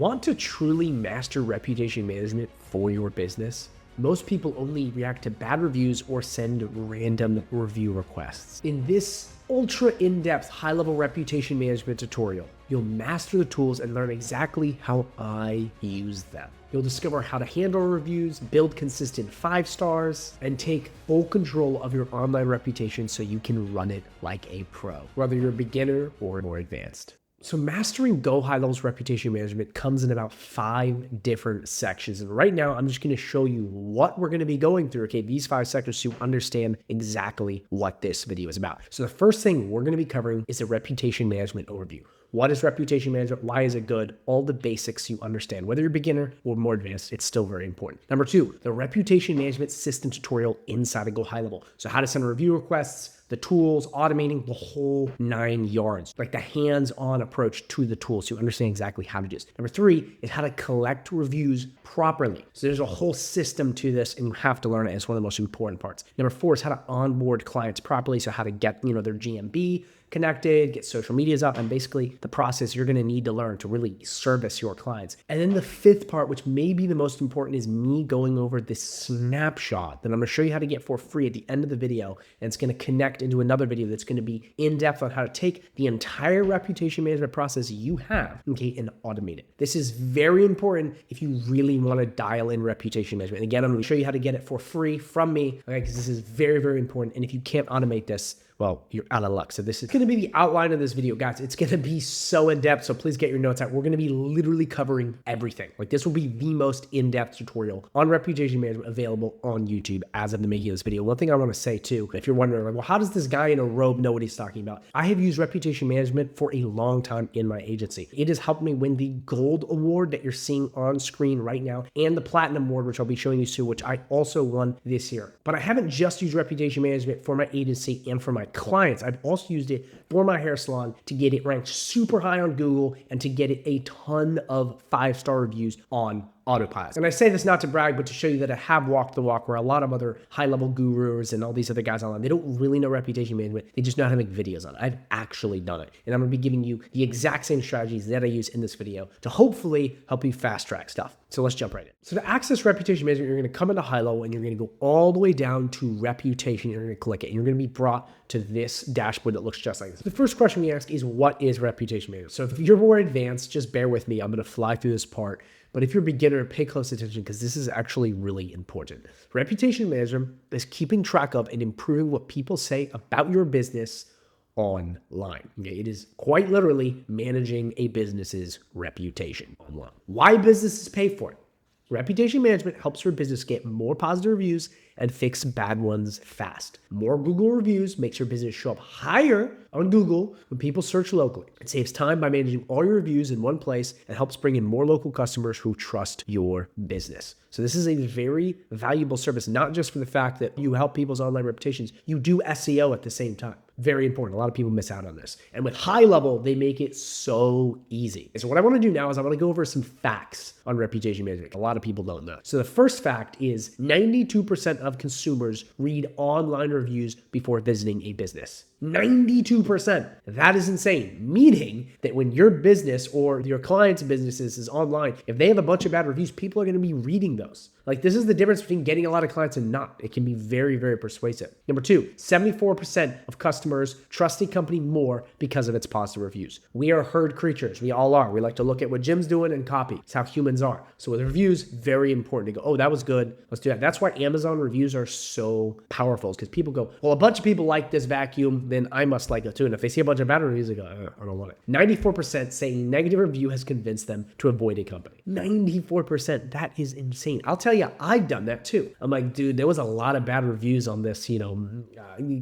Want to truly master reputation management for your business? Most people only react to bad reviews or send random review requests. In this ultra in-depth high-level reputation management tutorial, you'll master the tools and learn exactly how I use them. You'll discover how to handle reviews, build consistent 5 stars, and take full control of your online reputation so you can run it like a pro, whether you're a beginner or more advanced. So mastering GoHighLevel's reputation management comes in about 5 different sections. And right now, I'm just going to show you what we're going to be going through, okay, these 5 sectors, so you understand exactly what this video is about. So the first thing we're going to be covering is a reputation management overview. What is reputation management? Why is it good? All the basics you understand. Whether you're a beginner or more advanced, it's still very important. Number 2, the reputation management system tutorial inside of GoHighLevel. So how to send review requests, the tools, automating, the whole 9 yards, like the hands-on approach to the tools so you understand exactly how to do this. Number 3 is how to collect reviews properly. So there's a whole system to this and you have to learn it. It's one of the most important parts. Number 4 is how to onboard clients properly. So how to get, their GMB connected, get social medias up, and basically the process you're going to need to learn to really service your clients. And then the 5th part, which may be the most important, is me going over this snapshot that I'm going to show you how to get for free at the end of the video. And it's going to connect into another video that's going to be in depth on how to take the entire reputation management process you have, okay, and automate it. This is very important if you really want to dial in reputation management. And again, I'm going to show you how to get it for free from me, okay, because this is very, very important. And if you can't automate this, well, you're out of luck. So this is going to be the outline of this video, guys. It's going to be so in-depth, so please get your notes out. We're going to be literally covering everything. Like, this will be the most in-depth tutorial on reputation management available on YouTube as of the making of this video. One thing I want to say too, if you're wondering, like, well, how does this guy in a robe know what he's talking about? I have used reputation management for a long time in my agency. It has helped me win the gold award that you're seeing on screen right now and the platinum award, which I'll be showing you soon, which I also won this year. But I haven't just used reputation management for my agency and for my clients. I've also used it for my hair salon to get it ranked super high on Google and to get it a ton of 5-star reviews on Autopilot. And I say this not to brag, but to show you that I have walked the walk where a lot of other high-level gurus and all these other guys online, they don't really know reputation management. They just know how to make videos on it. I've actually done it. And I'm going to be giving you the exact same strategies that I use in this video to hopefully help you fast-track stuff. So let's jump right in. So to access reputation management, you're going to come into HighLevel and you're going to go all the way down to reputation. You're going to click it and you're going to be brought to this dashboard that looks just like this. The first question we ask is, what is reputation management? So if you're more advanced, just bear with me. I'm going to fly through this part. But if you're a beginner, pay close attention because this is actually really important. Reputation management is keeping track of and improving what people say about your business online. Okay, it is quite literally managing a business's reputation online. Why businesses pay for it? Reputation management helps your business get more positive reviews and fix bad ones fast. More Google reviews makes your business show up higher on Google when people search locally. It saves time by managing all your reviews in one place and helps bring in more local customers who trust your business. So this is a very valuable service, not just for the fact that you help people's online reputations, you do SEO at the same time. Very important. A lot of people miss out on this. And with HighLevel, they make it so easy. So what I want to do now is I want to go over some facts on reputation management. A lot of people don't know. So the first fact is 92% of consumers read online reviews before visiting a business. 92%. That is insane. Meaning that when your business or your client's businesses is online, if they have a bunch of bad reviews, people are going to be reading those. Like, this is the difference between getting a lot of clients and not. It can be very, very persuasive. Number 2, 74% of customers trust a company more because of its positive reviews. We are herd creatures. We all are. We like to look at what Jim's doing and copy. It's how humans are. So with reviews, very important to go, oh, that was good. Let's do that. That's why Amazon reviews are so powerful, because people go, well, a bunch of people like this vacuum, then I must like it too. And if they see a bunch of bad reviews, they go, I don't want it. 94% say a negative review has convinced them to avoid a company. 94%. That is insane. I'll tell you, I've done that too. I'm like, dude, there was a lot of bad reviews on this,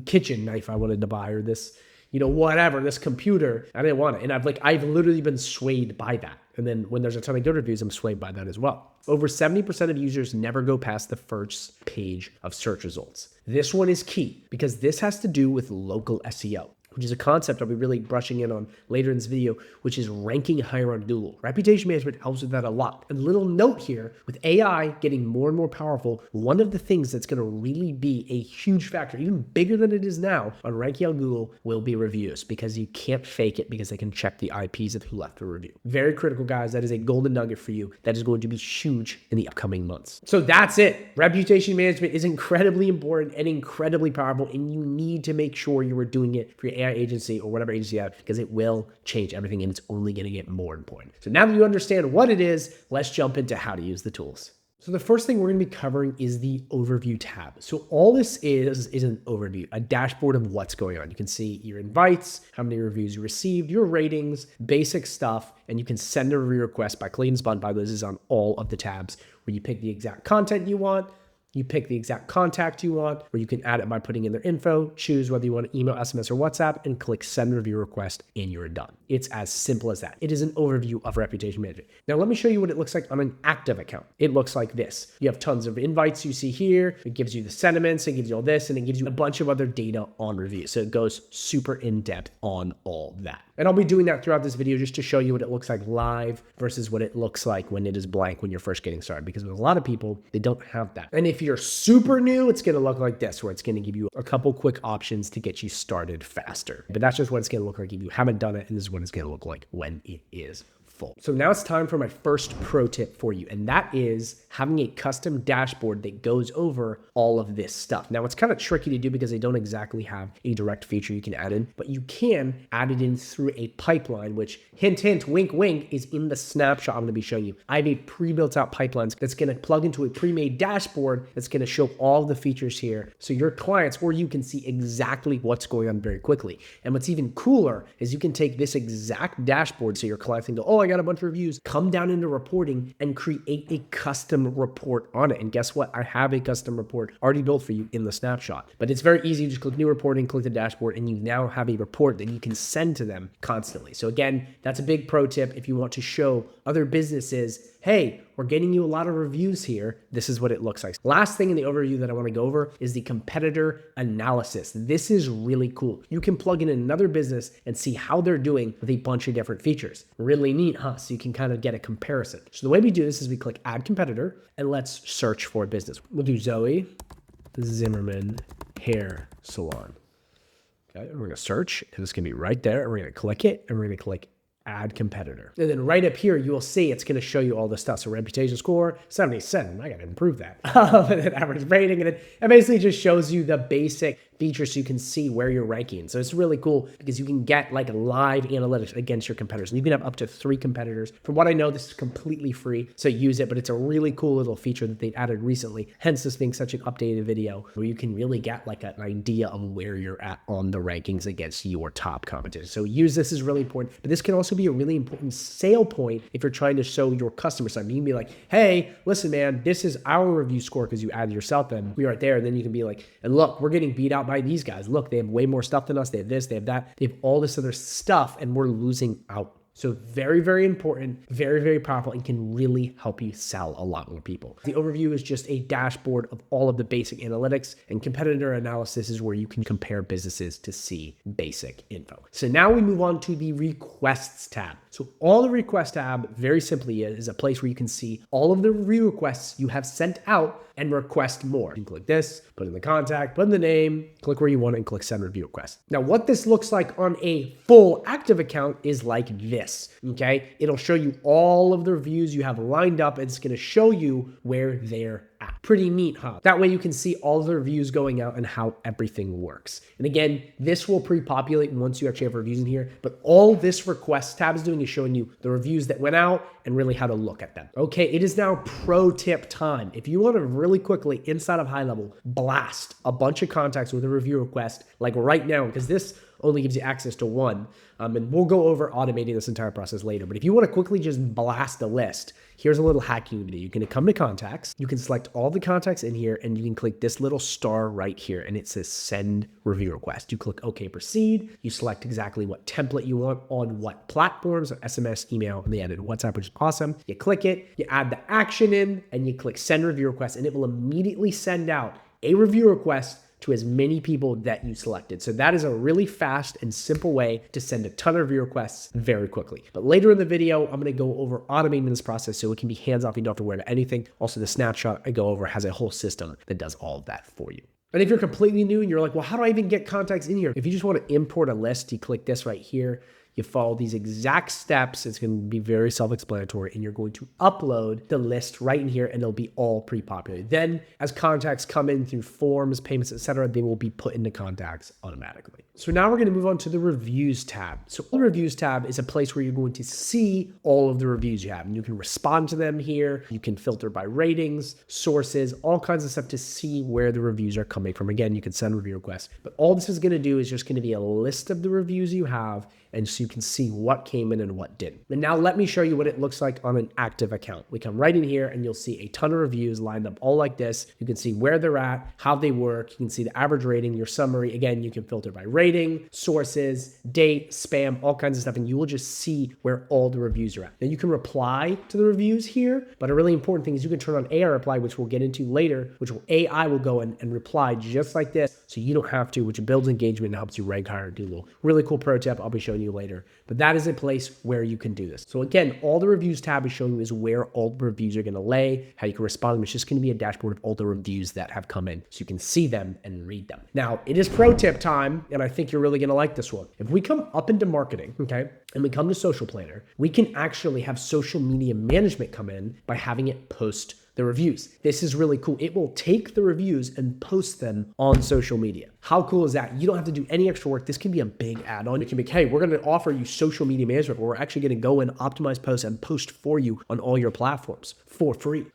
kitchen knife I wanted to buy, or this, whatever, this computer. I didn't want it. And I've literally been swayed by that. And then when there's a ton of good reviews, I'm swayed by that as well. Over 70% of users never go past the first page of search results. This one is key because this has to do with local SEO. which is a concept I'll be really brushing in on later in this video, which is ranking higher on Google. Reputation management helps with that a lot. And a little note here, with AI getting more and more powerful, one of the things that's gonna really be a huge factor, even bigger than it is now, on ranking on Google will be reviews, because you can't fake it because they can check the IPs of who left a review. Very critical, guys. That is a golden nugget for you that is going to be huge in the upcoming months. So that's it. Reputation management is incredibly important and incredibly powerful, and you need to make sure you are doing it for your AI agency or whatever agency you have, because it will change everything and it's only going to get more important. So now that you understand what it is, let's jump into how to use the tools. So the first thing we're going to be covering is the overview tab. So all this is an overview, a dashboard of what's going on. You can see your invites, how many reviews you received, your ratings, basic stuff, and you can send a review request by clicking this button. By the way, this is on all of the tabs where you pick the exact content you want. You pick the exact contact you want, or you can add it by putting in their info, choose whether you want to email, SMS, or WhatsApp, and click send review request, and you're done. It's as simple as that. It is an overview of reputation management. Now, let me show you what it looks like on an active account. It looks like this. You have tons of invites you see here. It gives you the sentiments, it gives you all this, and it gives you a bunch of other data on reviews. So it goes super in-depth on all that. And I'll be doing that throughout this video just to show you what it looks like live versus what it looks like when it is blank when you're first getting started, because with a lot of people, they don't have that. And if you're super new, it's going to look like this, where it's going to give you a couple quick options to get you started faster. But that's just what it's going to look like if you haven't done it, and this is what it's going to look like when it is full. So now it's time for my first pro tip for you, and that is having a custom dashboard that goes over all of this stuff. Now, it's kind of tricky to do because they don't exactly have a direct feature you can add in, but you can add it in through a pipeline, which, hint, hint, wink, wink, is in the snapshot I'm going to be showing you. I have a pre-built out pipeline that's going to plug into a pre-made dashboard that's going to show all the features here, so your clients or you can see exactly what's going on very quickly. And what's even cooler is you can take this exact dashboard, so your clients can go, oh, I got a bunch of reviews, come down into reporting and create a custom report on it. And guess what? I have a custom report already built for you in the snapshot. But it's very easy. You just click new reporting, click the dashboard, and you now have a report that you can send to them constantly. So again, that's a big pro tip if you want to show other businesses, hey, we're getting you a lot of reviews here. This is what it looks like. Last thing in the overview that I want to go over is the competitor analysis. This is really cool. You can plug in another business and see how they're doing with a bunch of different features. Really neat, huh? So you can kind of get a comparison. So the way we do this is we click add competitor and let's search for a business. We'll do Zoe Zimmerman Hair Salon. Okay, and we're going to search, and it's going to be right there. And we're going to click it, and we're going to click add competitor. And then right up here, you will see it's going to show you all this stuff. So reputation score, 77. I got to improve that. And then average rating. And it basically just shows you the basic features so you can see where you're ranking. So it's really cool because you can get like live analytics against your competitors. And you can have up to 3 competitors. From what I know, this is completely free, so use it, but it's a really cool little feature that they've added recently. Hence this being such an updated video where you can really get like an idea of where you're at on the rankings against your top competition. So use this is really important, but this can also be a really important sale point if you're trying to show your customer something. You can be like, hey, listen, man, this is our review score because you added yourself and we are there. And then you can be like, and look, we're getting beat out by these guys. Look, they have way more stuff than us. They have this, they have that. They have all this other stuff and we're losing out. So very, very important, very, very powerful, and can really help you sell a lot more people. The overview is just a dashboard of all of the basic analytics, and competitor analysis is where you can compare businesses to see basic info. So now we move on to the requests tab. So all the request tab very simply is a place where you can see all of the review requests you have sent out and request more. You can click this, put in the contact, put in the name, click where you want it, and click send review request. Now what this looks like on a full active account is like this, okay? It'll show you all of the reviews you have lined up, and it's gonna show you where they're at. Pretty neat, huh? That way you can see all the reviews going out and how everything works. And again, this will pre-populate once you actually have reviews in here, but all this request tab is doing is showing you the reviews that went out and really how to look at them. Okay, it is now pro tip time. If you want to really quickly inside of HighLevel blast a bunch of contacts with a review request, like right now, because this only gives you access to one. And we'll go over automating this entire process later. But if you want to quickly just blast a list, here's a little hack you can do. You can come to contacts, you can select all the contacts in here, and you can click this little star right here, and it says send review request. You click OK, proceed. You select exactly what template you want on what platforms, SMS, email, and they added WhatsApp, which is awesome. You click it, you add the action in, and you click send review request, and it will immediately send out a review request to as many people that you selected. So that is a really fast and simple way to send a ton of review requests very quickly. But later in the video, I'm going to go over automating this process so it can be hands-off. You don't have to worry about anything. Also, the snapshot I go over has a whole system that does all of that for you. And if you're completely new and you're like, well, how do I even get contacts in here? If you just want to import a list, you click this right here. You follow these exact steps. It's going to be very self-explanatory, and you're going to upload the list right in here, and it'll be all pre-populated. Then as contacts come in through forms, payments, etc., they will be put into contacts automatically. So now we're going to move on to the reviews tab. So the reviews tab is a place where you're going to see all of the reviews you have, and you can respond to them here. You can filter by ratings, sources, all kinds of stuff to see where the reviews are coming from. Again, you can send review requests, but all this is going to do is just going to be a list of the reviews you have, and so you can see what came in and what didn't. And now let me show you what it looks like on an active account. We come right in here and you'll see a ton of reviews lined up all like this. You can see where they're at, how they work. You can see the average rating, your summary. Again, you can filter by rating, sources, date, spam, all kinds of stuff, and you will just see where all the reviews are at. Now you can reply to the reviews here, but a really important thing is you can turn on AI reply, which we'll get into later, which AI will go in and reply just like this, so you don't have to, which builds engagement and helps you rank higher in Google. Really cool pro tip I'll be showing you later, but that is a place where you can do this. So again, all the reviews tab is showing you is where all the reviews are going to lay, how you can respond to them. It's just going to be a dashboard of all the reviews that have come in, so you can see them and read them. Now it is pro tip time, and I think you're really going to like this one. If we come up into marketing, okay, and we come to social planner, we can actually have social media management come in by having it post the reviews. This is really cool. It will take the reviews and post them on social media. How cool is that? You don't have to do any extra work. This can be a big add-on. It can be, hey, we're going to offer you social media management where we're actually going to go and optimize posts and post for you on all your platforms for free.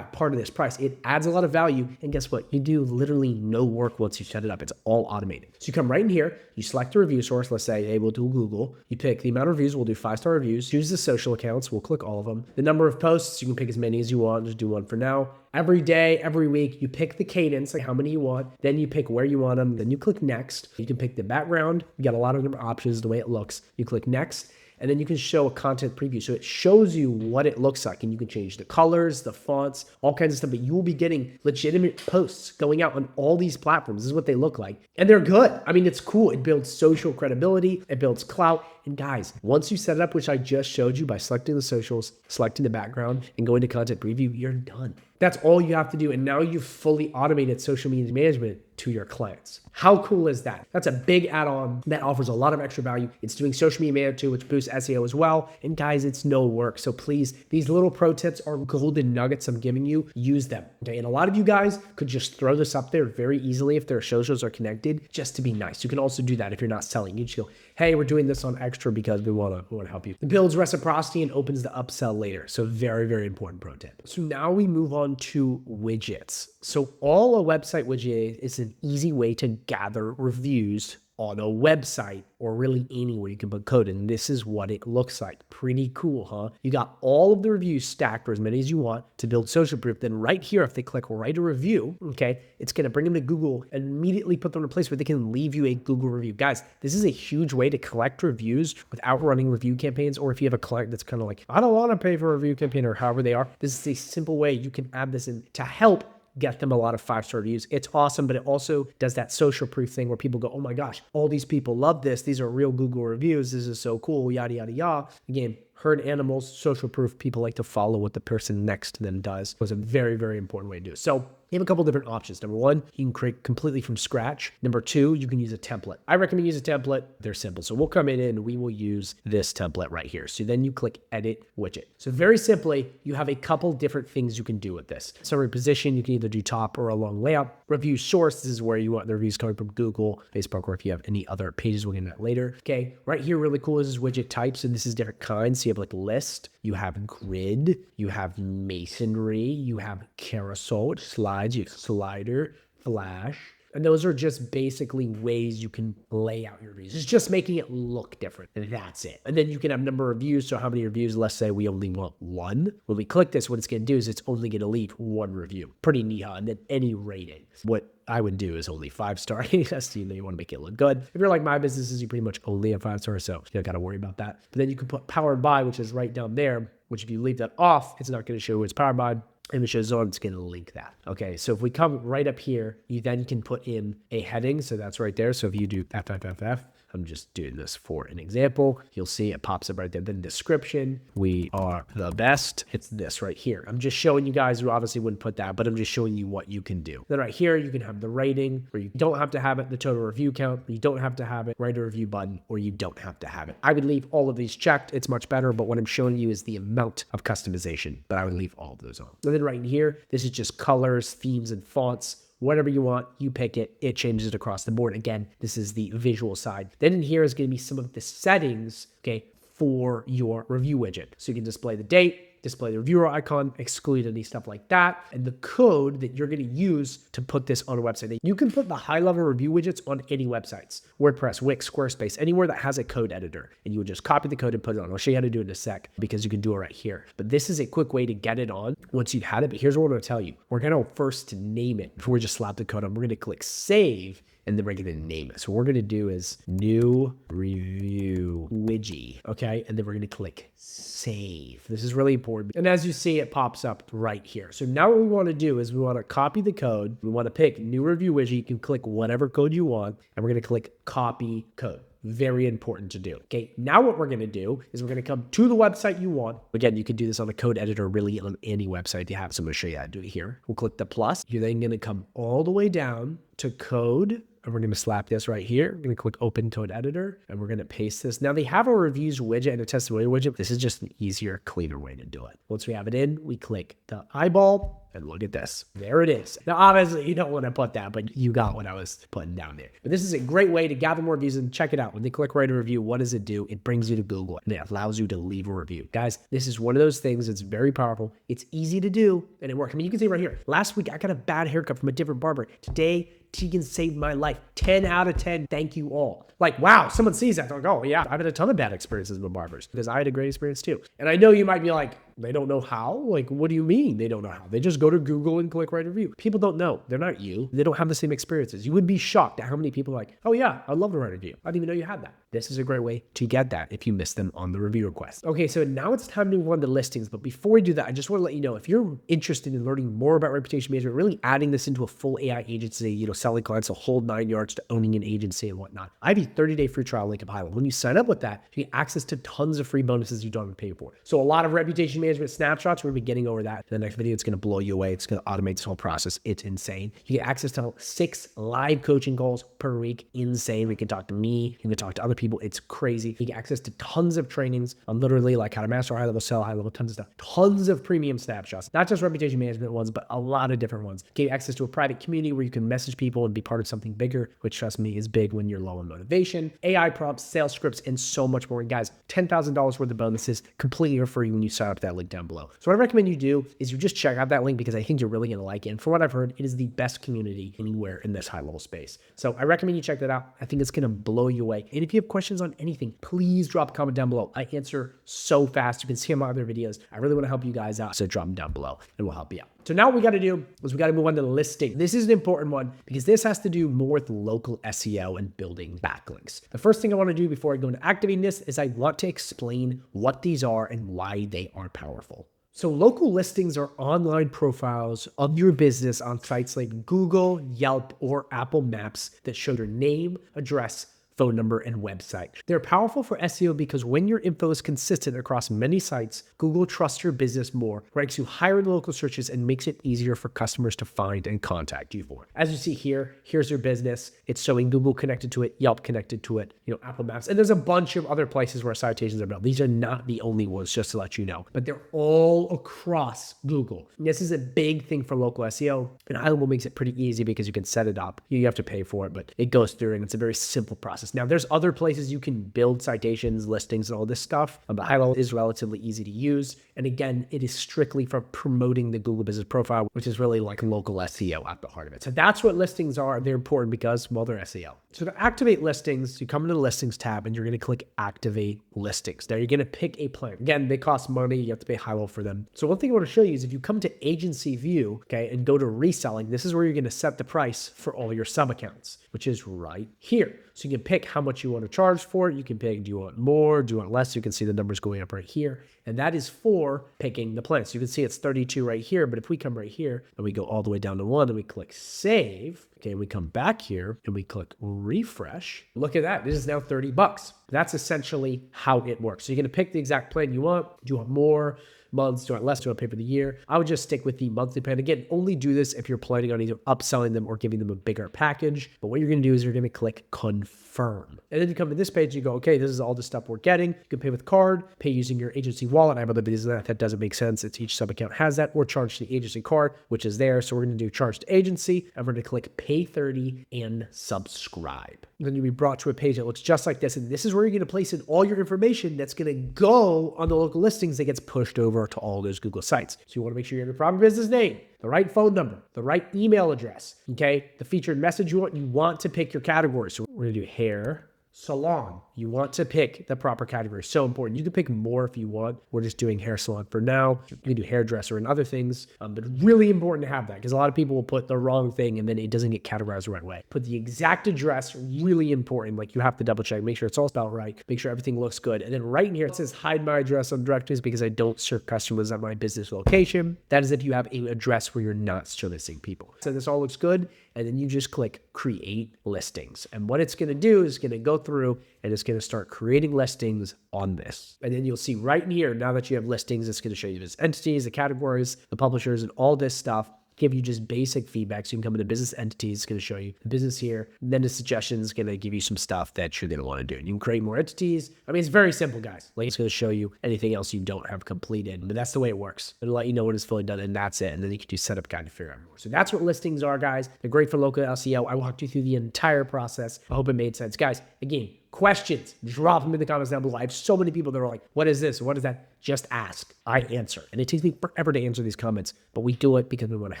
Part of this price. It adds a lot of value, and guess what? You do literally no work once you set it up. It's all automated. So you come right in here, you select a review source. Let's say, hey, we'll do Google. You pick the amount of reviews. We'll do 5-star reviews. Choose the social accounts. We'll click all of them. The number of posts, you can pick as many as you want. Just do one for now. Every day, every week, you pick the cadence, like how many you want. Then you pick where you want them. Then you click next. You can pick the background. You got a lot of different options, the way it looks. You click next. And then you can show a content preview. So it shows you what it looks like, and you can change the colors, the fonts, all kinds of stuff, but you will be getting legitimate posts going out on all these platforms. This is what they look like. And they're good. I mean, it's cool. It builds social credibility. It builds clout. And guys, once you set it up, which I just showed you by selecting the socials, selecting the background, and going to content preview, you're done. That's all you have to do. And now you've fully automated social media management to your clients. How cool is that? That's a big add-on that offers a lot of extra value. It's doing social media management too, which boosts SEO as well. And guys, it's no work. So please, these little pro tips are golden nuggets I'm giving you. Use them. Okay. And a lot of you guys could just throw this up there very easily if their socials are connected, just to be nice. You can also do that if you're not selling. You just go, hey, we're doing this on extra because we want to help you. It builds reciprocity and opens the upsell later. So very, very important pro tip. So now we move on to widgets. So all a website widget is an easy way to gather reviews on a website or really anywhere you can put code in. This is what it looks like. Pretty cool, huh? You got all of the reviews stacked for as many as you want to build social proof. Then right here, if they click write a review, okay, it's going to bring them to Google and immediately put them in a place where they can leave you a Google review. Guys, this is a huge way to collect reviews without running review campaigns. Or if you have a client that's kind of like, I don't want to pay for a review campaign, or however they are, this is a simple way you can add this in to help get them a lot of 5-star reviews. It's awesome, but it also does that social proof thing where people go, oh my gosh, all these people love this. These are real Google reviews. This is so cool, yada, yada, yada. Again, herd animals, social proof. People like to follow what the person next to them does. It was a very, very important way to do it. So you have a couple different options. Number one, you can create completely from scratch. Number two, you can use a template. I recommend use a template. They're simple. So we'll come in and we will use this template right here. So then you click edit widget. So very simply, you have a couple different things you can do with this. Summary position, you can either do top or a long layout. Review source, this is where you want the reviews coming from Google, Facebook, or if you have any other pages, we'll get into that later. Okay, right here, really cool is widget types, and this is different kinds. So you have like list, you have grid, you have masonry, you have carousel, slides, you have slider, flash. And those are just basically ways you can lay out your reviews. It's just making it look different. And that's it. And then you can have number of reviews. So how many reviews? Let's say we only want one. When we click this, what it's going to do is it's only going to leave one review. Pretty neat, huh? And then any rating. What I would do is only 5-star. Yes, you want to make it look good. If you're like my businesses, you pretty much only have 5 stars. So you don't got to worry about that. But then you can put powered by, which is right down there, which if you leave that off, it's not going to show who it's powered by. images on, it's going to link that. Okay, so if we come right up here, you then can put in a heading. So that's right there. So if you do FFFF, I'm just doing this for an example. You'll see it pops up right there. Then description, we are the best. It's this right here. I'm just showing you guys who obviously wouldn't put that, but I'm just showing you what you can do. Then right here, you can have the rating, where you don't have to have it, the total review count, you don't have to have it, write a review button, or you don't have to have it. I would leave all of these checked. It's much better, but what I'm showing you is the amount of customization, but I would leave all of those on. And then right in here, this is just colors, themes, and fonts. Whatever you want, you pick it, it changes it across the board. Again, this is the visual side. Then in here is going to be some of the settings, okay, for your review widget. So you can display the date, display the reviewer icon, exclude any stuff like that, and the code that you're going to use to put this on a website. You can put the high-level review widgets on any websites, WordPress, Wix, Squarespace, anywhere that has a code editor, and you would just copy the code and put it on. I'll show you how to do it in a sec because you can do it right here. But this is a quick way to get it on once you've had it. But here's what I'm going to tell you. We're going to first name it before we just slap the code on. We're going to click save, and then we're going to name it. So what we're going to do is new review widget, okay? And then we're going to click save. This is really important. And as you see, it pops up right here. So now what we want to do is we want to copy the code. We want to pick new review widget. You can click whatever code you want, and we're going to click copy code. Very important to do. Okay, now what we're going to do is we're going to come to the website you want. Again, you can do this on a code editor, really on any website you have. So I'm going to show you how to do it here. We'll click the plus. You're then going to come all the way down to code. And we're going to slap this right here. We're going to click open code editor and we're going to paste this. Now they have a reviews widget and a testimonial widget. This is just an easier, cleaner way to do it. Once we have it in, we click the eyeball and look at this. There it is. Now, obviously you don't want to put that, but you got what I was putting down there. But this is a great way to gather more reviews and check it out. When they click write a review, what does it do? It brings you to Google and it allows you to leave a review. Guys, this is one of those things that's very powerful. It's easy to do and it works. I mean, you can see right here, last week I got a bad haircut from a different barber. Today, Tegan saved my life. 10 out of 10. Thank you all. Like, wow, someone sees that. They're like, oh yeah, I've had a ton of bad experiences with barbers because I had a great experience too. And I know you might be like, they don't know how? Like, what do you mean they don't know how? They just go to Google and click write a review. People don't know. They're not you. They don't have the same experiences. You would be shocked at how many people are like, oh yeah, I'd love to write a review. I didn't even know you had that. This is a great way to get that if you miss them on the review request. Okay, so now it's time to move on to listings. But before we do that, I just want to let you know, if you're interested in learning more about reputation management, really adding this into a full AI agency, selling clients a whole 9 yards to owning an agency and whatnot, I have a 30-day free trial link at HighLevel. When you sign up with that, you get access to tons of free bonuses you don't have to pay for. So a lot of reputation management snapshots, we're going to be getting over that in the next video. It's going to blow you away. It's going to automate this whole process. It's insane. You get access to 6 live coaching calls per week. Insane. We can talk to me. You can talk to other people. It's crazy. You get access to tons of trainings on literally like how to master high level, sell high level, tons of stuff. Tons of premium snapshots, not just reputation management ones, but a lot of different ones. Get access to a private community where you can message people and be part of something bigger, which trust me is big when you're low on motivation, AI prompts, sales scripts, and so much more. And guys, $10,000 worth of bonuses completely for free when you sign up to that link down below. So what I recommend you do is you just check out that link because I think you're really going to like it. And from what I've heard, it is the best community anywhere in this high level space. So I recommend you check that out. I think it's going to blow you away. And if you have questions on anything, please drop a comment down below. I answer so fast. You can see on my other videos. I really want to help you guys out. So drop them down below and we'll help you out. So now what we got to do is we got to move on to listing. This is an important one because this has to do more with local SEO and building backlinks. The first thing I want to do before I go into activating this is I want to explain what these are and why they are powerful. So local listings are online profiles of your business on sites like Google, Yelp, or Apple Maps that show your name, address, phone number, and website. They're powerful for SEO because when your info is consistent across many sites, Google trusts your business more, ranks you higher in local searches, and makes it easier for customers to find and contact you for. As you see here, here's your business. It's showing Google connected to it, Yelp connected to it, Apple Maps, and there's a bunch of other places where citations are built. These are not the only ones, just to let you know, but they're all across Google. And this is a big thing for local SEO, and HighLevel makes it pretty easy because you can set it up. You have to pay for it, but it goes through and it's a very simple process. Now, there's other places you can build citations, listings, and all this stuff, but HighLevel is relatively easy to use. And again, it is strictly for promoting the Google Business Profile, which is really like local SEO at the heart of it. So that's what listings are. They're important because, well, they're SEO. So to activate listings, you come into the listings tab and you're going to click activate listings. There, you're going to pick a plan. Again, they cost money. You have to pay HighLevel for them. So one thing I want to show you is if you come to agency view, okay, and go to reselling, this is where you're going to set the price for all your sub accounts, which is right here. So you can pick pick how much you want to charge for it. You can pick, do you want more? Do you want less? You can see the numbers going up right here. And that is for picking the plan. So you can see it's 32 right here. But if we come right here and we go all the way down to 1 and we click save, okay, and we come back here and we click refresh, look at that. This is now $30. That's essentially how it works. So you're going to pick the exact plan you want. Do you want more months? Do you want less? Do you want to pay for the year? I would just stick with the monthly plan. Again, only do this if you're planning on either upselling them or giving them a bigger package. But what you're going to do is you're going to click confirm. And then you come to this page, you go, okay, this is all the stuff we're getting. You can pay with card, pay using your agency wallet. I have other videos of that doesn't make sense. It's each sub account has that, or charge to the agency card, which is there. So we're going to do charge to agency, and we're going to click pay 30 and subscribe. And then you'll be brought to a page that looks just like this. And this is where you're going to place in all your information that's going to go on the local listings that gets pushed over to all those Google sites. So you want to make sure you have your proper business name, the right phone number, the right email address, okay? The featured message you want to pick your category. So we're going to do hair salon. You want to pick the proper category. So important. You can pick more if you want. We're just doing hair salon for now. You can do hairdresser and other things, but really important to have that because a lot of people will put the wrong thing and then it doesn't get categorized the right way. Put the exact address, really important. Like you have to double check, make sure it's all spelled right, make sure everything looks good. And then right in here, it says hide my address on directories because I don't serve customers at my business location. That is if you have an address where you're not servicing people. So this all looks good. And then you just click create listings. And what it's going to do is going to go through and it's going to start creating listings on this. And then you'll see right in here, now that you have listings, it's going to show you the entities, the categories, the publishers, and all this stuff. Give you just basic feedback. So you can come into business entities. It's going to show you the business here. And then the suggestions is going to give you some stuff that you're going to want to do. And you can create more entities. I mean, it's very simple, guys. Like it's going to show you anything else you don't have completed. But that's the way it works. It'll let you know when it's fully done and that's it. And then you can do setup guide to figure out more. So that's what listings are, guys. They're great for local SEO. I walked you through the entire process. I hope it made sense. Guys, again, questions, drop them in the comments down below. I have so many people that are like, what is this? What is that? Just ask. I answer. And it takes me forever to answer these comments, but we do it because we want to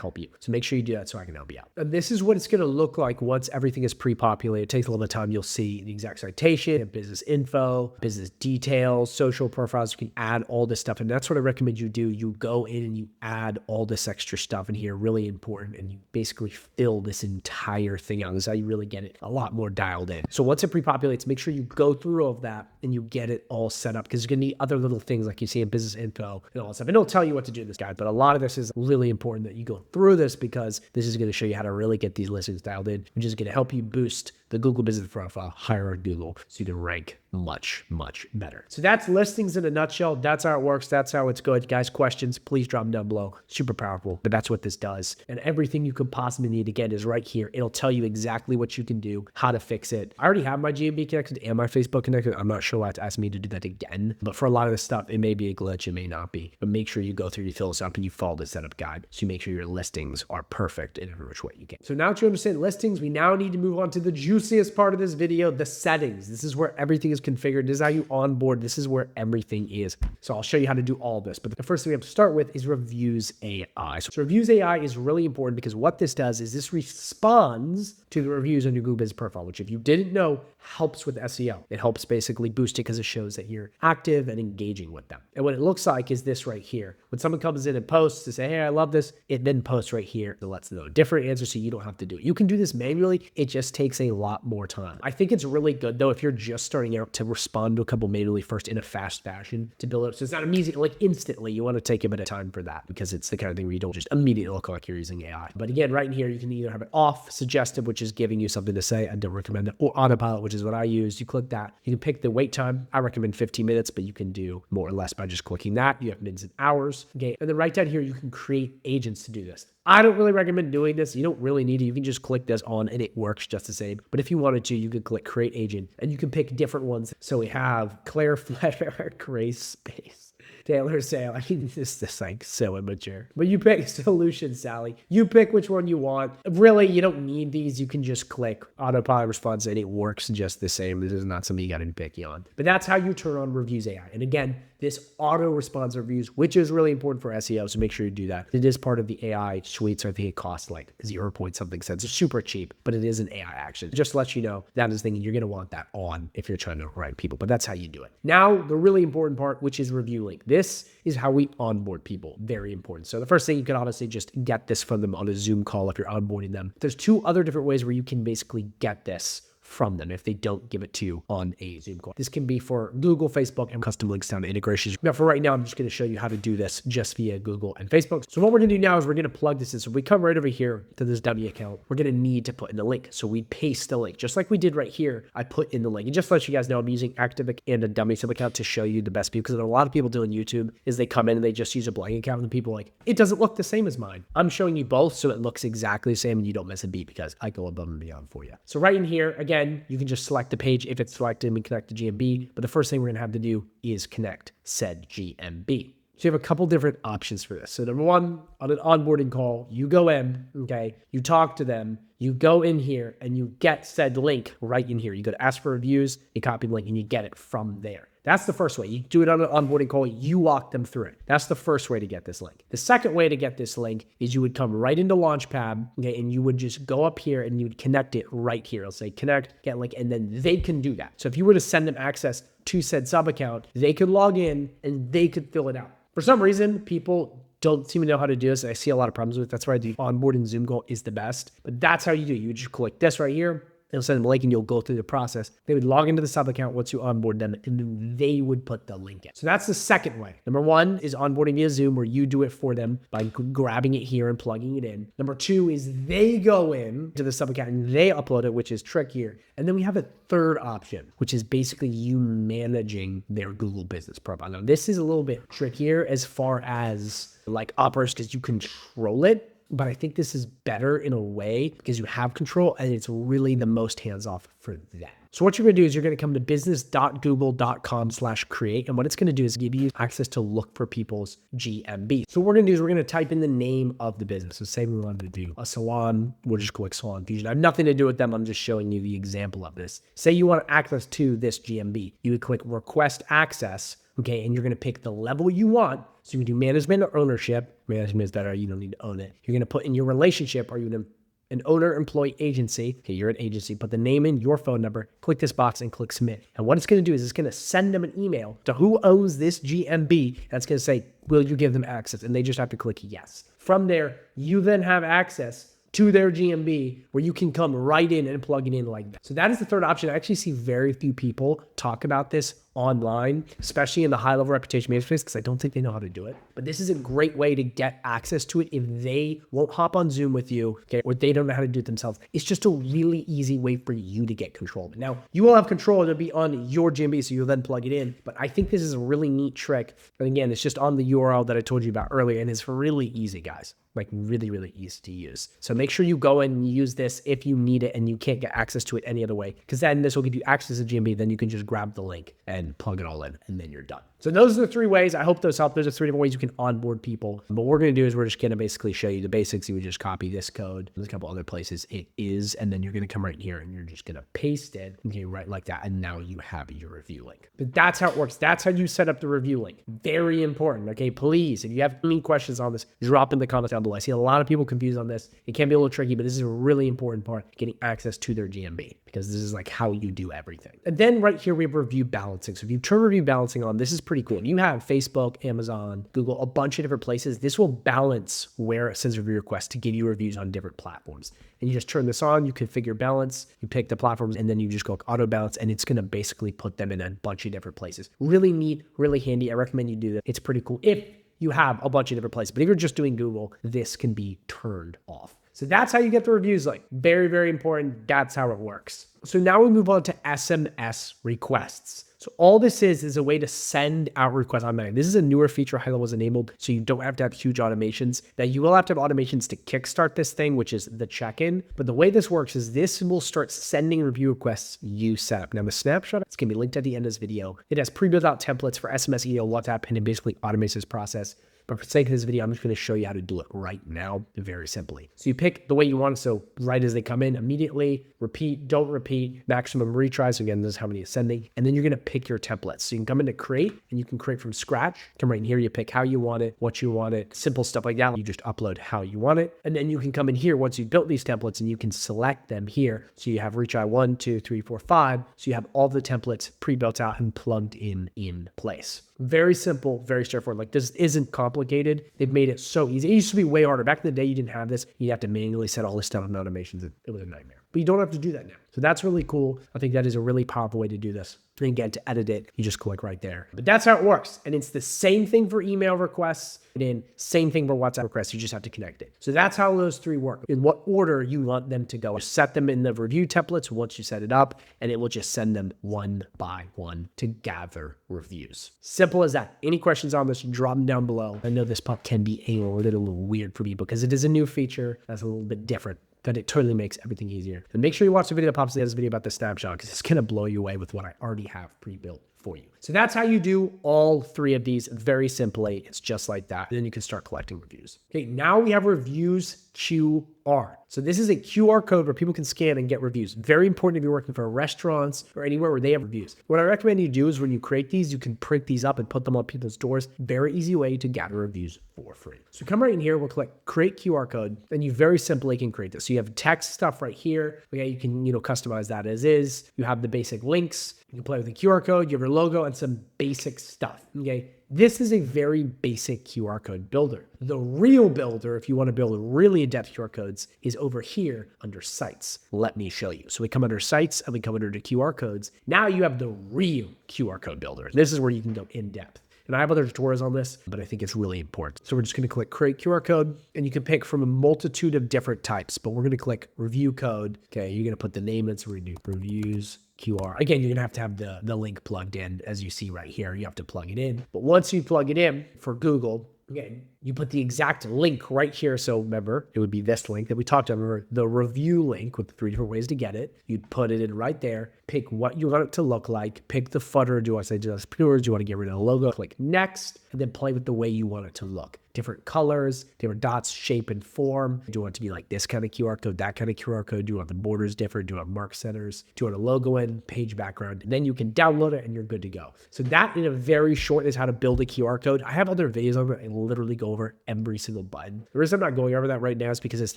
help you. So make sure you do that so I can help you out. And this is what it's going to look like once everything is pre-populated. It takes a little bit of time. You'll see the exact citation, business info, business details, social profiles. You can add all this stuff. And that's what I recommend you do. You go in and you add all this extra stuff in here, really important. And you basically fill this entire thing out. This is how you really get it a lot more dialed in. So once it pre-populates, make sure you go through all of that and you get it all set up because you're going to need other little things like you see in business info and all that stuff. And it'll tell you what to do in this guide, but a lot of this is really important that you go through this because this is going to show you how to really get these listings dialed in, which is going to help you boost the Google business profile higher on Google so you can rank much, much better. So that's listings in a nutshell. That's how it works. That's how it's good. Guys, questions, please drop them down below. Super powerful, but that's what this does. And everything you could possibly need again is right here. It'll tell you exactly what you can do, how to fix it. I already have my GMB connected and my Facebook connected. I'm not sure why it's asking me to do that again, but for a lot of this stuff, it may be a glitch, it may not be, but make sure you go through, you fill this up and you follow the setup guide. So you make sure your listings are perfect in every which way you can. So now to understand listings, we now need to move on to the juiciest part of this video, the settings. This is where everything is configured. This is how you onboard. This is where everything is. So I'll show you how to do all this. But the first thing we have to start with is Reviews AI. So Reviews AI is really important because what this does is this responds to the reviews on your Google Business profile, which if you didn't know, helps with SEO. It helps basically boost it because it shows that you're active and engaging with them. And what it looks like is this right here. When someone comes in and posts to say, hey, I love this, it then posts right here. It lets them know different answers so you don't have to do it. You can do this manually. It just takes a lot more time. I think it's really good though, if you're just starting out to respond to a couple manually first in a fast fashion to build it. So it's not immediate, like instantly. You want to take a bit of time for that because it's the kind of thing where you don't just immediately look like you're using AI. But again, right in here, you can either have it off, suggestive, which is giving you something to say. I don't recommend it, or autopilot, which is what I use. You click that. You can pick the wait time. I recommend 15 minutes, but you can do more or less by just clicking that. You have minutes and hours. Okay. And then right down here, you can create agents to do this. I don't really recommend doing this. You don't really need to. You can just click this on and it works just the same. But if you wanted to, you could click create agent and you can pick different ones. So we have Claire Fletcher, Gray Space, Taylor Sale. I mean, this is like so immature. But you pick Solution Sally. You pick which one you want. Really, you don't need these. You can just click autopilot response and it works just the same. This is not something you got to be picky on. But that's how you turn on Reviews AI. And again, this auto response reviews, which is really important for SEO. So make sure you do that. It is part of the AI suite. So I think it costs like 0 point something cents. It's super cheap, but it is an AI action. Just to let you know, that is the thing you're going to want that on if you're trying to rank people, but that's how you do it. Now, the really important part, which is review link. This is how we onboard people. Very important. So the first thing, you can honestly just get this from them on a Zoom call if you're onboarding them. There's 2 other different ways where you can basically get this from them if they don't give it to you on a Zoom call. This can be for Google, Facebook, and custom links down to integrations. Now for right now, I'm just going to show you how to do this just via Google and Facebook. So what we're going to do now is we're going to plug this in. So we come right over here to this dummy account. We're going to need to put in the link. So we paste the link just like we did right here. I put in the link, and just to let you guys know, I'm using active and a dummy sub account to show you the best view, because a lot of people do on YouTube is they come in and they just use a blank account, and people are like, it doesn't look the same as mine. I'm showing you both so it looks exactly the same and you don't miss a beat, because I go above and beyond for you. So right in here, again, you can just select the page. If it's selected, and we connect to GMB, but the first thing we're going to have to do is connect said GMB. So you have a couple different options for this. So number one, on an onboarding call, you go in, okay, you talk to them, you go in here and you get said link right in here. You go to ask for reviews, you copy the link and you get it from there. That's the first way. You do it on an onboarding call, you walk them through it. That's the first way to get this link. The second way to get this link is you would come right into Launchpad, okay, and you would just go up here and you would connect it right here. It'll say connect, get link, and then they can do that. So if you were to send them access to said sub account, they could log in and they could fill it out. For some reason, people don't seem to know how to do this. I see a lot of problems with it. That's why the onboarding Zoom call is the best. But that's how you do it. You just click this right here. It'll send them a link and you'll go through the process. They would log into the sub account once you onboard them, and then they would put the link in. So that's the second way. Number one is onboarding via Zoom, where you do it for them by grabbing it here and plugging it in. Number two is they go in to the sub account and they upload it, which is trickier. And then we have a third option, which is basically you managing their Google business profile. Now this is a little bit trickier as far as like operators, because you control it. But I think this is better in a way because you have control and it's really the most hands-off for that. So what you're going to do is you're going to come to business.google.com/create. And what it's going to do is give you access to look for people's GMB. So what we're going to do is we're going to type in the name of the business. So say we wanted to do a salon, we'll just click Salon Fusion. I have nothing to do with them. I'm just showing you the example of this. Say you want access to this GMB. You would click request access. Okay, and you're going to pick the level you want. So you can do management or ownership. Management is better. You don't need to own it. You're going to put in your relationship. Are you an owner, employee, agency? Okay, you're an agency. Put the name in, your phone number, click this box and click submit. And what it's going to do is it's going to send them an email to who owns this GMB. And it's going to say, will you give them access? And they just have to click yes. From there, you then have access to their GMB where you can come right in and plug it in like that. So that is the third option. I actually see very few people talk about this online, especially in the high-level reputation management space, because I don't think they know how to do it. But this is a great way to get access to it if they won't hop on Zoom with you, okay, or they don't know how to do it themselves. It's just a really easy way for you to get control of it. Now, you will have control. It'll be on your GMB, so you'll then plug it in. But I think this is a really neat trick. And again, it's just on the URL that I told you about earlier, and it's really easy, guys. Like really, really easy to use. So make sure you go in and use this if you need it and you can't get access to it any other way, because then this will give you access to GMB. Then you can just grab the link and plug it all in, and then you're done. So those are the three ways. I hope those help. Those are three different ways you can onboard people. But what we're going to do is we're just going to basically show you the basics. You would just copy this code. There's a couple other places it is, and then you're going to come right here and you're just going to paste it, okay, right like that. And now you have your review link. But that's how it works. That's how you set up the review link. Very important. Okay, please, if you have any questions on this, drop in the comments down below. I see a lot of people confused on this. It can be a little tricky, but this is a really important part, getting access to their GMB, because this is like how you do everything. And then right here, we have review balancing. So if you turn review balancing on, this is pretty cool. If you have Facebook, Amazon, Google, a bunch of different places, this will balance where it sends review requests to give you reviews on different platforms. And you just turn this on, you configure balance, you pick the platforms, and then you just go auto balance, and it's going to basically put them in a bunch of different places. Really neat, really handy. I recommend you do that. It's pretty cool if you have a bunch of different places. But if you're just doing Google, this can be turned off. So that's how you get the reviews link. Very, very important. That's how it works. So now we move on to SMS requests. So all this is a way to send out requests automatically. This is a newer feature HighLevel was enabled, so you don't have to have huge automations. Now you will have to have automations to kickstart this thing, which is the check-in. But the way this works is this will start sending review requests you set up. Now the snapshot, it's gonna be linked at the end of this video. It has pre-built out templates for SMS, email, WhatsApp, and it basically automates this process. But for the sake of this video, I'm just going to show you how to do it right now, very simply. So you pick the way you want it. So right as they come in, immediately, repeat, don't repeat, maximum retries. So again, this is how many is sending. And then you're going to pick your templates. So you can come into create and you can create from scratch. Come right in here, you pick how you want it, what you want it, simple stuff like that. You just upload how you want it. And then you can come in here once you've built these templates and you can select them here. So you have retry 1, 2, 3, 4, 5. So you have all the templates pre-built out and plugged in place. Very simple, very straightforward. Like this isn't complicated. They've made it so easy. It used to be way harder. Back in the day, you didn't have this. You'd have to manually set all this stuff in automations. It was a nightmare. but you don't have to do that now. So that's really cool. I think that is a really powerful way to do this. And again, to edit it, you just click right there. But that's how it works. And it's the same thing for email requests, and then same thing for WhatsApp requests. You just have to connect it. So that's how those three work. In what order you want them to go. Just set them in the review templates once you set it up, and it will just send them one by one to gather reviews. Simple as that. Any questions on this, drop them down below. I know this pop can be a little weird for me because it is a new feature that's a little bit different, but it totally makes everything easier. And make sure you watch the video that pops in this video about the snapshot because it's going to blow you away with what I already have pre-built for you. So that's how you do all three of these very simply. It's just like that. And then you can start collecting reviews. Okay, now we have reviews QR. So this is a QR code where people can scan and get reviews. Very important if you're working for restaurants or anywhere where they have reviews. What I recommend you do is when you create these, you can print these up and put them on people's doors. Very easy way to gather reviews for free. So come right in here, we'll click create QR code, and you very simply can create this. So you have text stuff right here. Okay, you can, customize that as is. You have the basic links. You can play with the QR code, you have your logo, and some basic stuff. Okay, this is a very basic QR code builder. The real builder, if you want to build really in-depth QR codes, is over here under sites. Let me show you. So we come under sites and we come under the QR codes. Now you have the real QR code builder. This is where you can go in depth. And I have other tutorials on this, but I think it's really important. So we're just going to click create QR code, and you can pick from a multitude of different types, but we're going to click review code. Okay, you're going to put the name in, so we're going to do reviews QR. Again, you're going to have the link plugged in, as you see right here. You have to plug it in. But once you plug it in for Google, again, you put the exact link right here. So remember, it would be this link that we talked about. Remember the review link with the 3 different ways to get it. You'd put it in right there. Pick what you want it to look like. Pick the footer. Do you want to say just pure? Do you want to get rid of the logo? Click next, and then play with the way you want it to look. Different colors, different dots, shape, and form. Do you want it to be like this kind of QR code, that kind of QR code? Do you want the borders different? Do you want mark centers? Do you want a logo in, page background? And then you can download it and you're good to go. So that in a very short is how to build a QR code. I have other videos on it. I literally go over every single button. The reason I'm not going over that right now is because it's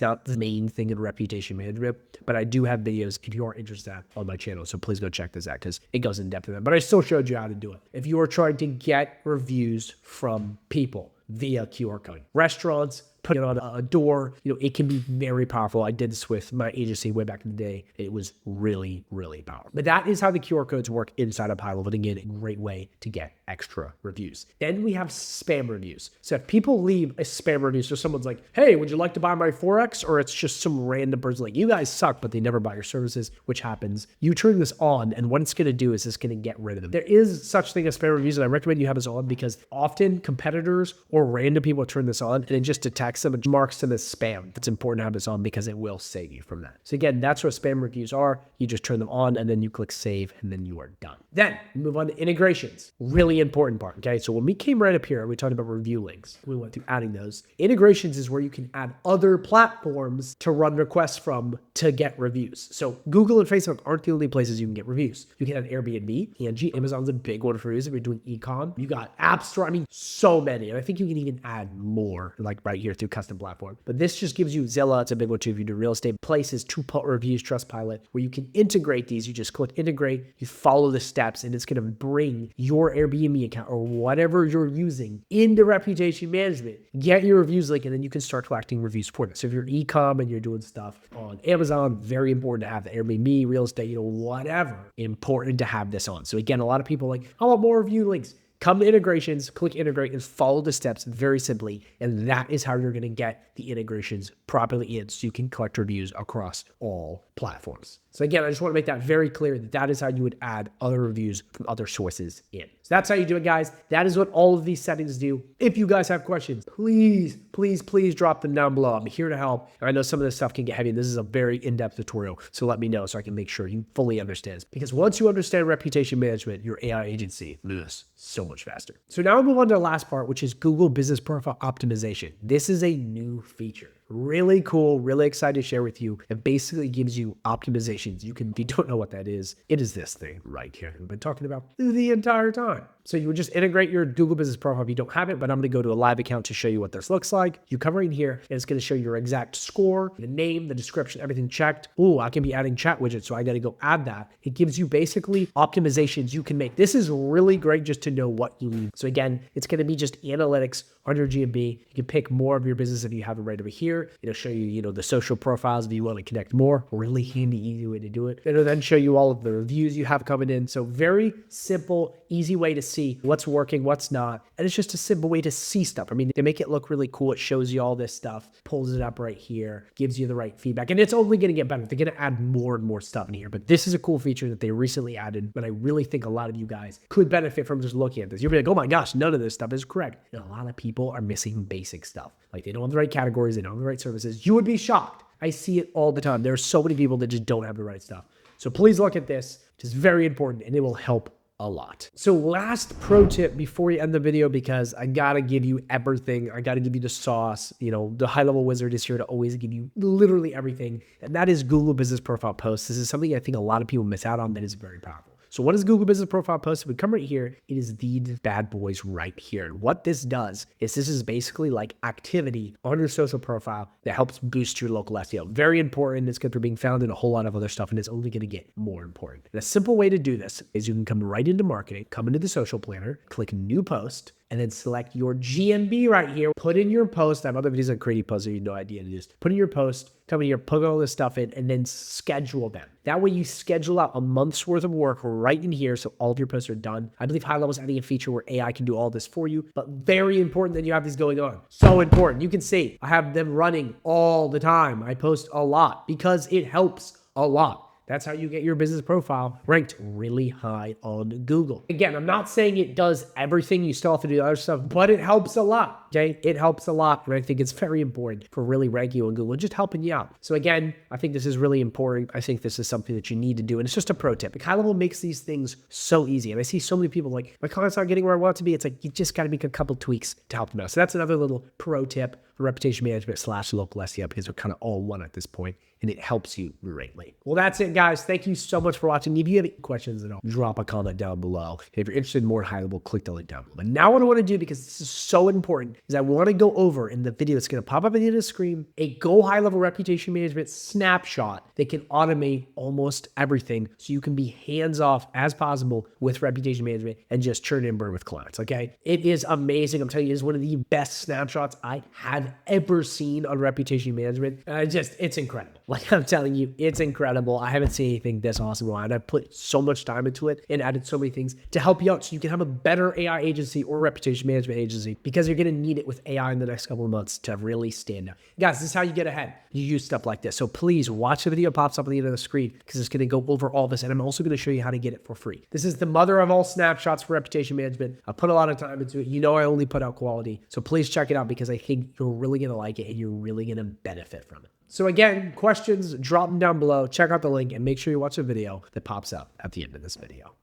not the main thing in reputation management, but I do have videos if you are interested on my channel. So please go check this out because it goes in depth in that. But I still showed you how to do it. If you are trying to get reviews from people via QR code, restaurants, put it on a door, it can be very powerful. I did this with my agency way back in the day. It was really, really powerful. But that is how the QR codes work inside of HighLevel. Again, a great way to get extra reviews. Then we have spam reviews. So if people leave a spam review, so someone's like, hey, would you like to buy my Forex? Or it's just some random person like, you guys suck, but they never buy your services, which happens. You turn this on, and what it's going to do is it's going to get rid of them. There is such thing as spam reviews, and I recommend you have this on because often competitors or random people turn this on and it just detects them and marks them as spam. It's important to have this on because it will save you from that. So again, that's what spam reviews are. You just turn them on and then you click save and then you are done. Then we move on to integrations. Really important part. Okay. So when we came right up here, we talked about review links. We went through adding those. Integrations is where you can add other platforms to run requests from to get reviews. So Google and Facebook aren't the only places you can get reviews. You can add Airbnb, Angie, Amazon's a big one for reviews if you're doing e-com. You got App Store. I mean, so many. And I think you can even add more like right here through custom platform. But this just gives you Zillow. It's a big one too if you do real estate. Places to put reviews, Trustpilot, where you can integrate these. You just click integrate, you follow the steps, and it's going to bring your Airbnb account or whatever you're using into reputation management. Get your reviews link, and then you can start collecting reviews for this. So if you're e-com and you're doing stuff on Amazon, very important to have the Airbnb, real estate, whatever. Important to have this on. So again, a lot of people are like, I want more review links. Come to integrations, click integrate, and follow the steps very simply. And that is how you're going to get the integrations properly in so you can collect reviews across all platforms. So again, I just want to make that very clear that that is how you would add other reviews from other sources in. So that's how you do it, guys. That is what all of these settings do. If you guys have questions, please, please, please drop them down below. I'm here to help. I know some of this stuff can get heavy. This is a very in-depth tutorial. So let me know so I can make sure you fully understand. Because once you understand reputation management, your AI agency moves so much faster. So now we'll move on to the last part, which is Google Business Profile Optimization. This is a new feature. Really cool, really excited to share with you. It basically gives you optimizations. You can, if you don't know what that is, it is this thing right here we've been talking about the entire time. So you would just integrate your Google Business Profile if you don't have it, but I'm going to go to a live account to show you what this looks like. You come right in here and it's going to show your exact score, the name, the description, everything checked. Ooh, I can be adding chat widgets, so I got to go add that. It gives you basically optimizations you can make. This is really great just to know what you need. So again, it's going to be just analytics on your GMB. You can pick more of your business if you have it right over here. It'll show you, the social profiles if you want to connect more. Really handy, easy way to do it. It'll then show you all of the reviews you have coming in. So very simple, easy way to see what's working, what's not. And it's just a simple way to see stuff. I mean, they make it look really cool. It shows you all this stuff, pulls it up right here, gives you the right feedback. And it's only going to get better. They're going to add more and more stuff in here. But this is a cool feature that they recently added, but I really think a lot of you guys could benefit from just looking at this. You'll be like, oh my gosh, none of this stuff is correct. And a lot of people are missing basic stuff. Like they don't have the right categories, they don't have the right services. You would be shocked. I see it all the time. There are so many people that just don't have the right stuff. So please look at this. It's very important and it will help a lot. So last pro tip before we end the video, because I gotta give you everything. I gotta give you the sauce. The high level wizard is here to always give you literally everything. And that is Google Business Profile Posts. This is something I think a lot of people miss out on that is very powerful. So what is Google Business Profile Post? If we come right here, it is these bad boys right here. And what this does is this is basically like activity on your social profile that helps boost your local SEO. Very important. It's good for being found in a whole lot of other stuff, and it's only going to get more important. And a simple way to do this is you can come right into marketing, come into the social planner, click new post, and then select your GMB right here. Put in your post. I have other videos on creating posts so you have no idea what it is. Put in your post, come in here, put all this stuff in, and then schedule them. That way you schedule out a month's worth of work right in here so all of your posts are done. I believe High Level is adding a feature where AI can do all this for you, but very important that you have these going on. So important. You can see I have them running all the time. I post a lot because it helps a lot. That's how you get your business profile ranked really high on Google. Again, I'm not saying it does everything. You still have to do the other stuff, but it helps a lot, okay? It helps a lot, and I think it's very important for really ranking you on Google and just helping you out. So again, I think this is really important. I think this is something that you need to do, and it's just a pro tip. Like High Level makes these things so easy, and I see so many people like, my comments aren't getting where I want it to be. It's like, you just got to make a couple tweaks to help them out. So that's another little pro tip for reputation management / local SEO, because they're kind of all one at this point, and it helps you greatly. Well, that's it, guys. Thank you so much for watching. If you have any questions at all, drop a comment down below. If you're interested in more High Level, click the link down below. But now what I want to do, because this is so important, is I want to go over in the video that's going to pop up at the end of the screen, a GoHighLevel reputation management snapshot that can automate almost everything so you can be hands-off as possible with reputation management and just churn and burn with clients, okay? It is amazing. I'm telling you, it is one of the best snapshots I have ever seen on reputation management. It's incredible. Like I'm telling you, it's incredible. I haven't seen anything this awesome. And I've put so much time into it and added so many things to help you out so you can have a better AI agency or reputation management agency, because you're going to need it with AI in the next couple of months to really stand out. Guys, this is how you get ahead. You use stuff like this. So please watch the video pops up at the end of the screen, because it's going to go over all this. And I'm also going to show you how to get it for free. This is the mother of all snapshots for reputation management. I put a lot of time into it. I only put out quality. So please check it out, because I think you're really going to like it and you're really going to benefit from it. So again, questions, drop them down below. Check out the link and make sure you watch the video that pops up at the end of this video.